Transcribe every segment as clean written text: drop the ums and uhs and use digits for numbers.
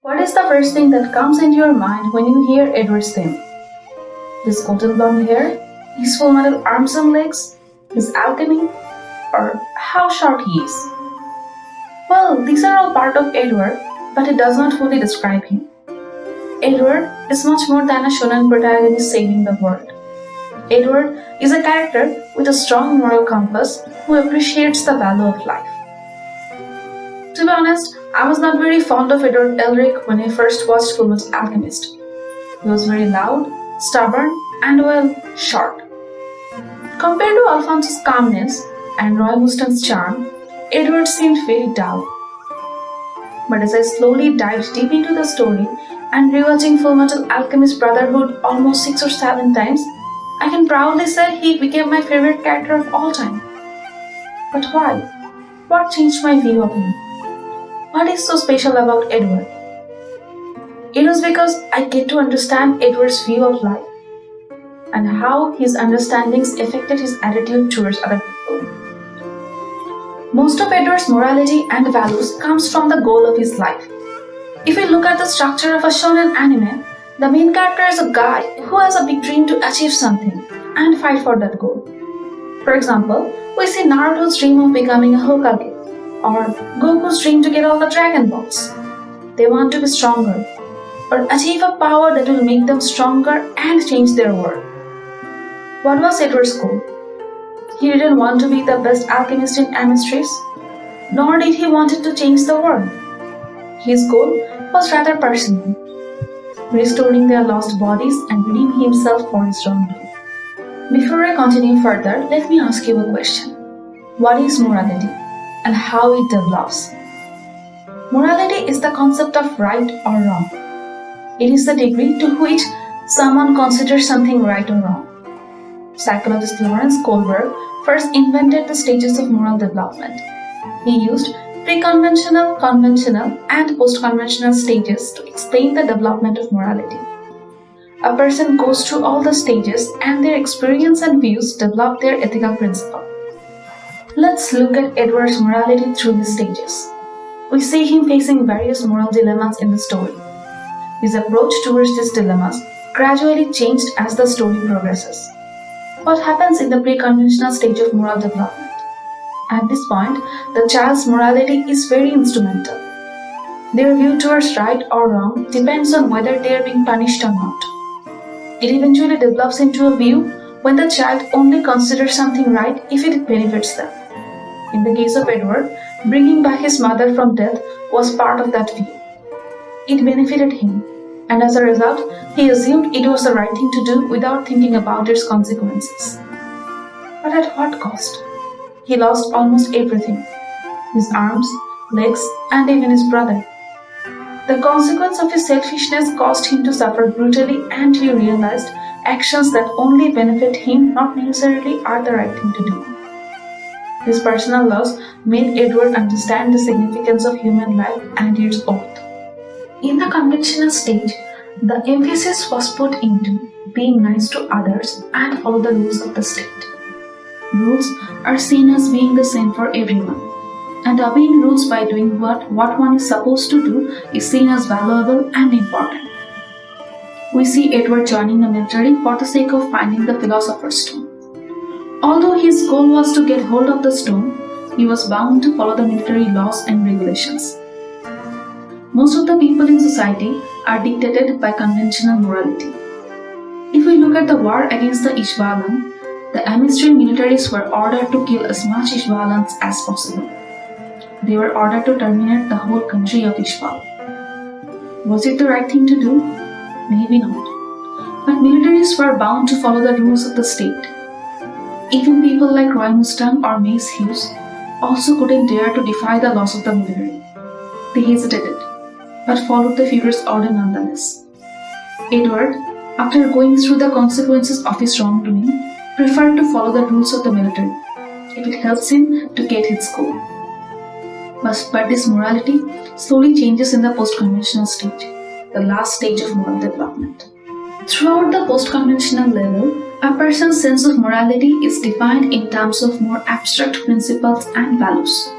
What is the first thing that comes into your mind when you hear Edward's name? His golden blonde hair, his full metal arms and legs, his alchemy, or how short he is? Well, these are all part of Edward, but it does not fully describe him. Edward is much more than a shonen protagonist saving the world. Edward is a character with a strong moral compass who appreciates the value of life. To be honest, I was not very fond of Edward Elric when I first watched Fullmetal Alchemist. He was very loud, stubborn, and short. Compared to Alphonse's calmness and Roy Mustang's charm, Edward seemed very dull. But as I slowly dived deep into the story and rewatching Fullmetal Alchemist Brotherhood almost 6 or 7 times, I can proudly say he became my favorite character of all time. But why? What changed my view of him? What is so special about Edward? It was because I get to understand Edward's view of life and how his understandings affected his attitude towards other people. Most of Edward's morality and values comes from the goal of his life. If we look at the structure of a shonen anime, the main character is a guy who has a big dream to achieve something and fight for that goal. For example, we see Naruto's dream of becoming a Hokage, or Goku's dream to get all the Dragon Balls. They want to be stronger, or achieve a power that will make them stronger and change their world. What was Edward's goal? He didn't want to be the best alchemist in Amistris, nor did he want to change the world. His goal was rather personal, restoring their lost bodies and redeem himself for his wrongdoing. Before I continue further, let me ask you a question. What is morality and how it develops? Morality is the concept of right or wrong. It is the degree to which someone considers something right or wrong. Psychologist Lawrence Kohlberg first invented the stages of moral development. He used pre-conventional, conventional, and post-conventional stages to explain the development of morality. A person goes through all the stages and their experience and views develop their ethical principle. Let's look at Edward's morality through the stages. We see him facing various moral dilemmas in the story. His approach towards these dilemmas gradually changed as the story progresses. What happens in the pre-conventional stage of moral development? At this point, the child's morality is very instrumental. Their view towards right or wrong depends on whether they are being punished or not. It eventually develops into a view when the child only considers something right if it benefits them. In the case of Edward, bringing back his mother from death was part of that view. It benefited him, and as a result, he assumed it was the right thing to do without thinking about its consequences. But at what cost? He lost almost everything: his arms, legs, and even his brother. The consequence of his selfishness caused him to suffer brutally, and he realized actions that only benefit him not necessarily are the right thing to do. His personal loss made Edward understand the significance of human life and its worth. In the conventional stage, the emphasis was put into being nice to others and follow the rules of the state. Rules are seen as being the same for everyone, and obeying rules by doing what one is supposed to do is seen as valuable and important. We see Edward joining the military for the sake of finding the Philosopher's Stone. Although his goal was to get hold of the stone, he was bound to follow the military laws and regulations. Most of the people in society are dictated by conventional morality. If we look at the war against the Ishvalan, the Amistri militaries were ordered to kill as much Ishvalans as possible. They were ordered to terminate the whole country of Ishval. Was it the right thing to do? Maybe not. But militaries were bound to follow the rules of the state. Even people like Roy Mustang or Mace Hughes also couldn't dare to defy the laws of the military. They hesitated, but followed the Führer's order nonetheless. Edward, after going through the consequences of his wrongdoing, preferred to follow the rules of the military if it helps him to get his goal. But this morality slowly changes in the post-conventional stage, the last stage of moral development. Throughout the post-conventional level, a person's sense of morality is defined in terms of more abstract principles and values.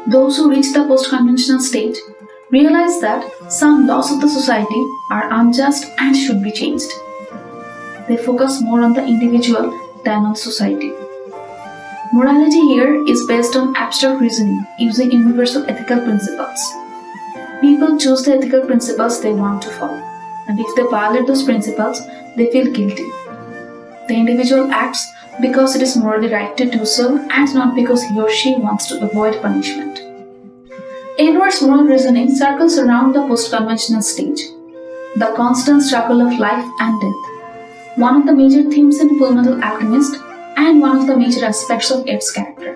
Those who reach the post-conventional stage realize that some laws of the society are unjust and should be changed. They focus more on the individual than on society. Morality here is based on abstract reasoning using universal ethical principles. People choose the ethical principles they want to follow, and if they violate those principles, they feel guilty. The individual acts because it is morally right to do so and not because he or she wants to avoid punishment. Edward's moral reasoning circles around the post-conventional stage, the constant struggle of life and death, one of the major themes in Fullmetal Alchemist and one of the major aspects of Ed's character.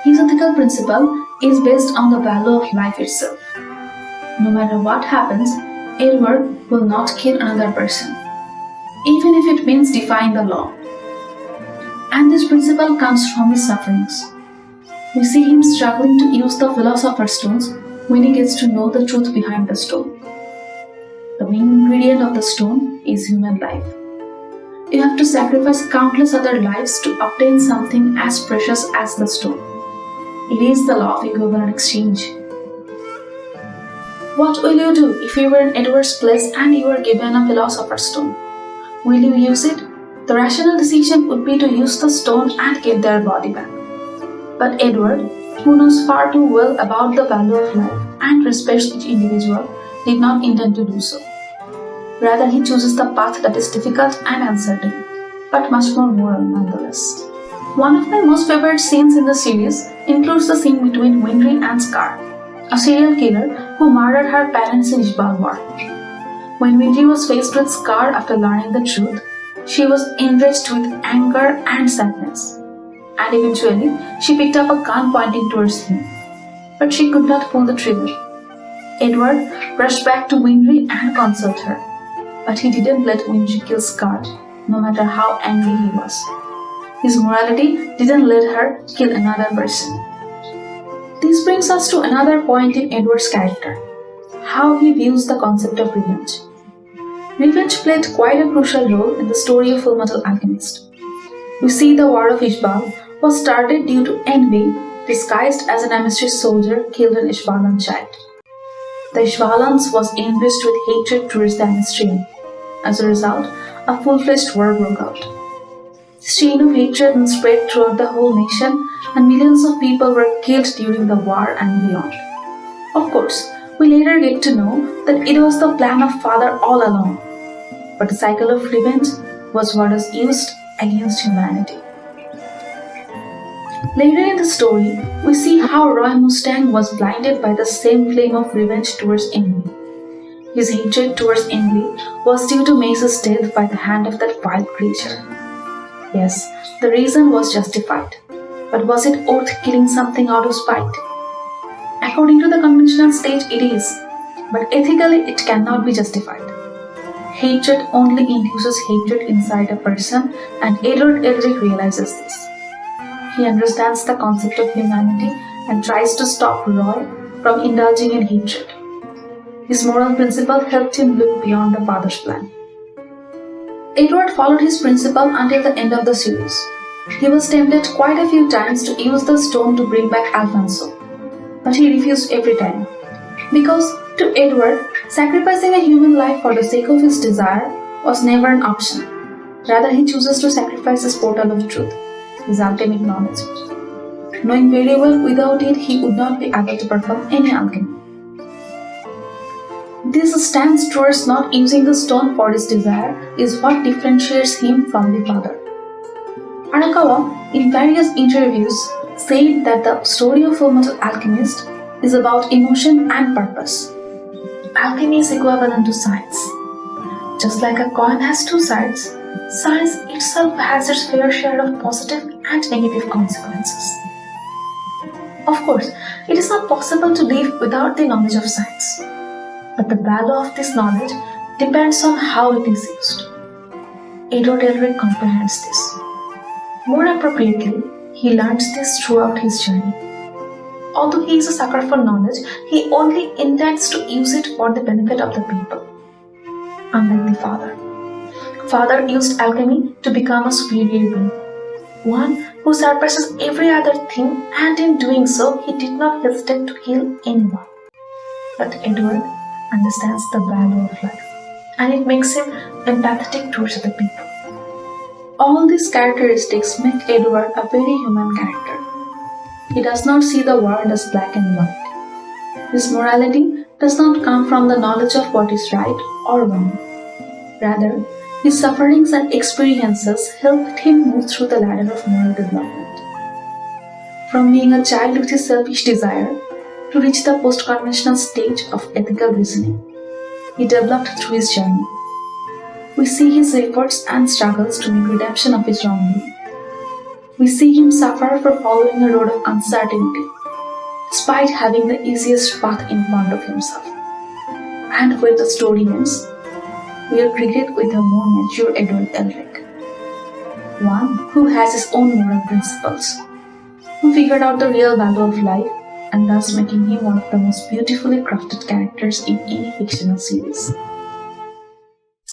His ethical principle is based on the value of life itself. No matter what happens, Edward will not kill another person, even if it means defying the law. And this principle comes from his sufferings. We see him struggling to use the Philosopher's Stones when he gets to know the truth behind the stone. The main ingredient of the stone is human life. You have to sacrifice countless other lives to obtain something as precious as the stone. It is the law of equivalent exchange. What will you do if you were in Edward's place and you were given a Philosopher's Stone? Will you use it? The rational decision would be to use the stone and get their body back. But Edward, who knows far too well about the value of life and respects each individual, did not intend to do so. Rather, he chooses the path that is difficult and uncertain, but much more moral nonetheless. One of my most favorite scenes in the series includes the scene between Winry and Scar, a serial killer who murdered her parents in Ishbal War. When Winry was faced with Scar after learning the truth, she was enraged with anger and sadness, and eventually she picked up a gun pointing towards him. But she could not pull the trigger. Edward rushed back to Winry and consoled her, but he didn't let Winry kill Scar, no matter how angry he was. His morality didn't let her kill another person. This brings us to another point in Edward's character, how he views the concept of revenge. Revenge played quite a crucial role in the story of Fullmetal Alchemist. We see the War of Ishbal was started due to envy disguised as an Amistris soldier killed an Ishbalan child. The Ishbalans was enriched with hatred towards the Amistrian. As a result, a full-fledged war broke out. This chain of hatred then spread throughout the whole nation, and millions of people were killed during the war and beyond. Of course, we later get to know that it was the plan of Father all along, but the cycle of revenge was what was used against humanity. Later in the story, we see how Roy Mustang was blinded by the same flame of revenge towards envy. His hatred towards envy was due to Mace's death by the hand of that wild creature. Yes, the reason was justified, but was it worth killing something out of spite? According to the conventional stage, it is, but ethically it cannot be justified. Hatred only induces hatred inside a person, and Edward Elric realizes this. He understands the concept of humanity and tries to stop Roy from indulging in hatred. His moral principle helped him look beyond the father's plan. Edward followed his principle until the end of the series. He was tempted quite a few times to use the stone to bring back Alfonso, but he refused every time. Because to Edward, sacrificing a human life for the sake of his desire was never an option. Rather, he chooses to sacrifice his portal of truth, his ultimate knowledge, knowing very well without it he would not be able to perform any alchemy. This stance towards not using the stone for his desire is what differentiates him from the father. Arakawa, in various interviews, said that the story of Fullmetal Alchemist is about emotion and purpose. Alchemy is equivalent to science. Just like a coin has two sides, science itself has its fair share of positive and negative consequences. Of course, it is not possible to live without the knowledge of science, but the value of this knowledge depends on how it is used. Edward Elric comprehends this. More appropriately, he learns this throughout his journey. Although he is a sucker for knowledge, he only intends to use it for the benefit of the people. Unlike the father. Father used alchemy to become a superior being, one who surpasses every other thing, and in doing so, he did not hesitate to kill anyone. But Edward understands the value of life, and it makes him empathetic towards other people. All these characteristics make Edward a very human character. He does not see the world as black and white. His morality does not come from the knowledge of what is right or wrong. Rather, his sufferings and experiences helped him move through the ladder of moral development. From being a child with his selfish desire to reach the post-conventional stage of ethical reasoning, he developed through his journey. We see his efforts and struggles to make redemption of his wrongdoing. We see him suffer for following a road of uncertainty, despite having the easiest path in front of himself. And when the story ends, we are greeted with a more mature Edward Elric, one who has his own moral principles, who figured out the real value of life, and thus making him one of the most beautifully crafted characters in any fictional series.